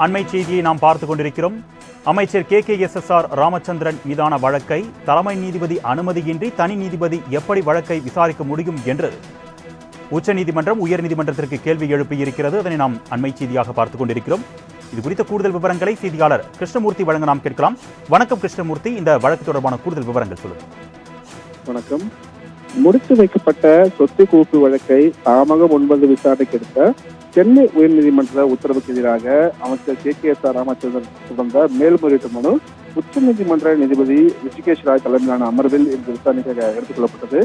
அண்மை செய்தியை நாம் பார்த்துக் கொண்டிருக்கிறோம். அமைச்சர் KKSSR ராமச்சந்திரன் மீதான வழக்கை தலைமை நீதிபதி அனுமதியின்றி தனி நீதிபதி எப்படி வழக்கை விசாரிக்க முடியும் என்று உச்சநீதிமன்றம் உயர்நீதிமன்றத்திற்கு கேள்வி எழுப்பியிருக்கிறது. அதனை நாம் அண்மை செய்தியாக பார்த்துக் கொண்டிருக்கிறோம். இது குறித்த கூடுதல் விவரங்களை செய்தியாளர் கிருஷ்ணமூர்த்தி வழங்க நாம் கேட்கலாம். வணக்கம் கிருஷ்ணமூர்த்தி, இந்த வழக்கு தொடர்பான கூடுதல் விவரங்கள் சொல்லுங்கள். வணக்கம். முடித்து வைக்கப்பட்ட சொத்து குவிப்பு வழக்கை தாமாக முன்வந்து விசாரணைக்கு எடுத்த சென்னை உயர்நீதிமன்ற உத்தரவுக்கு எதிராக அமைச்சர் KKSR ராமச்சந்திரன் தொடர்ந்த மேல்முறையீட்டு மனு உச்சநீதிமன்ற நீதிபதி ரிஷிகேஷ் ராய் தலைமையிலான அமர்வில் இன்று விசாரணைக்காக எடுத்துக் கொள்ளப்பட்டது.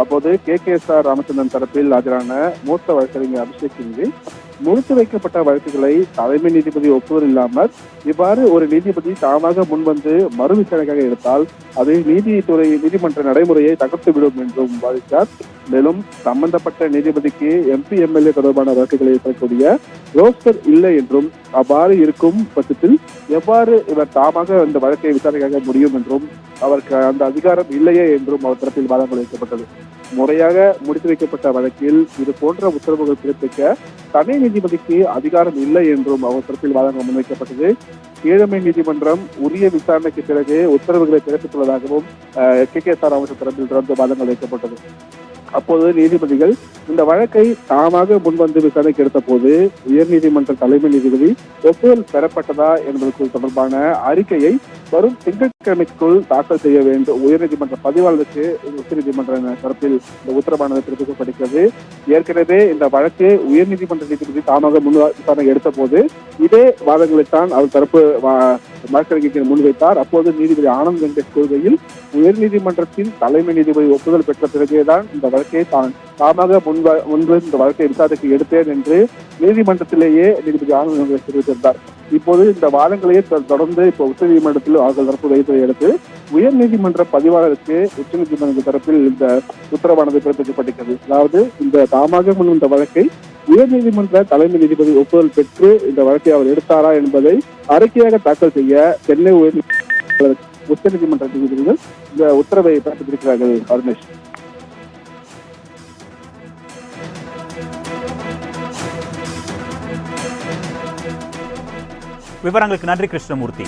அப்போது KKSR ராமச்சந்திரன் தரப்பில் ஆஜரான மூத்த வழக்கறிஞர் அபிஷேக் சிங்வி முடித்து வைக்கப்பட்ட வழக்குகளை தலைமை நீதிபதி ஒப்புதல் இல்லாமல் இவ்வாறு ஒரு நீதிபதி தாமாக முன்வந்து மறு விசாரணைக்காக எடுத்தால் அது நீதிமன்ற நடைமுறையை தகர்த்துவிடும் என்றும் வாதிட்டார். மேலும் சம்பந்தப்பட்ட நீதிபதிக்கு MP MLA தொடர்பான வழக்குகளை பெறக்கூடிய ரோஸ்டர் இல்லை என்றும் அவ்வாறு இருக்கும் பட்சத்தில் எவ்வாறு இவர் தாமாக அந்த வழக்கை விசாரணைக்காக முடியும் என்றும் அவருக்கு அந்த அதிகாரம் இல்லையே என்றும் அவர் தரப்பில் வாதங்கள் வைக்கப்பட்டது. முறையாக முடித்து வைக்கப்பட்ட வழக்கில் இது போன்ற உத்தரவுகள் பிறப்பிக்க தனி நீதிபதிக்கு அதிகாரம் இல்லை என்றும் அவர் தரப்பில் வாதங்கள் முன்வைக்கப்பட்டது. கீழமை நீதிமன்றம் உரிய விசாரணைக்கு பிறகு உத்தரவுகளை பிறப்பித்துள்ளதாகவும் KKSR ராமச்சந்திரன் தரப்பில் தொடர்ந்து வாதங்கள் வைக்கப்பட்டது. அப்போது நீதிபதிகள் இந்த வழக்கை தாமாக முன்வந்து விசாரணைக்கு எடுத்த போது உயர்நீதிமன்ற தலைமை நீதிபதி ஒப்புதல் பெறப்பட்டதா என்பது தொடர்பான அறிக்கையை வரும் திங்கட்கிழமைக்குள் தாக்கல் செய்ய வேண்டும். உயர்நீதிமன்ற பதிவாளருக்கு உச்சநீதிமன்ற தரப்பில் இந்த உத்தரவானது பிறப்பிக்கப்படுகிறது. ஏற்கனவே இந்த வழக்கு உயர்நீதிமன்ற நீதிபதி தாமாக முன் விசாரணை எடுத்த போது இதே வாதங்களைத்தான் அவர் தரப்பு வழக்கறிஞர் முன்வைத்தார். அப்போது நீதிபதி ஆனந்த் வெங்கடேஷ் கூறுகையில் உயர்நீதிமன்றத்தின் தலைமை நீதிபதி ஒப்புதல் பெற்ற பிறகேதான் இந்த வழக்கை தாமாக முன்பு இந்த வழக்கை விசாரணைக்கு எடுத்தேன் என்று நீதிமன்றத்திலேயே நீதிபதி ஆனந்த் வெங்கடேஷ் தெரிவித்திருந்தார். இப்போது இந்த வாதங்களையே தொடர்ந்து இப்போ உச்சநீதிமன்றத்தில் அவர்கள் தரப்பு வைத்ததை அடுத்து உயர்நீதிமன்ற பதிவாளருக்கு உச்சநீதிமன்ற தரப்பில் இந்த உத்தரவானது பிறப்பிக்கப்பட்டிருக்கிறது. அதாவது இந்த தாமாக முன் இந்த வழக்கை உயர்நீதிமன்ற தலைமை நீதிபதி ஒப்புதல் பெற்று இந்த வழக்கை அவர் எடுத்தாரா என்பதை அறிக்கையாக தாக்கல் செய்ய சென்னை உச்சநீதிமன்ற நீதிபதிகள் இந்த உத்தரவை பிறப்பித்திருக்கிறார்கள். அருணேஷ், விவரங்களுக்கு நன்றி கிருஷ்ணமூர்த்தி.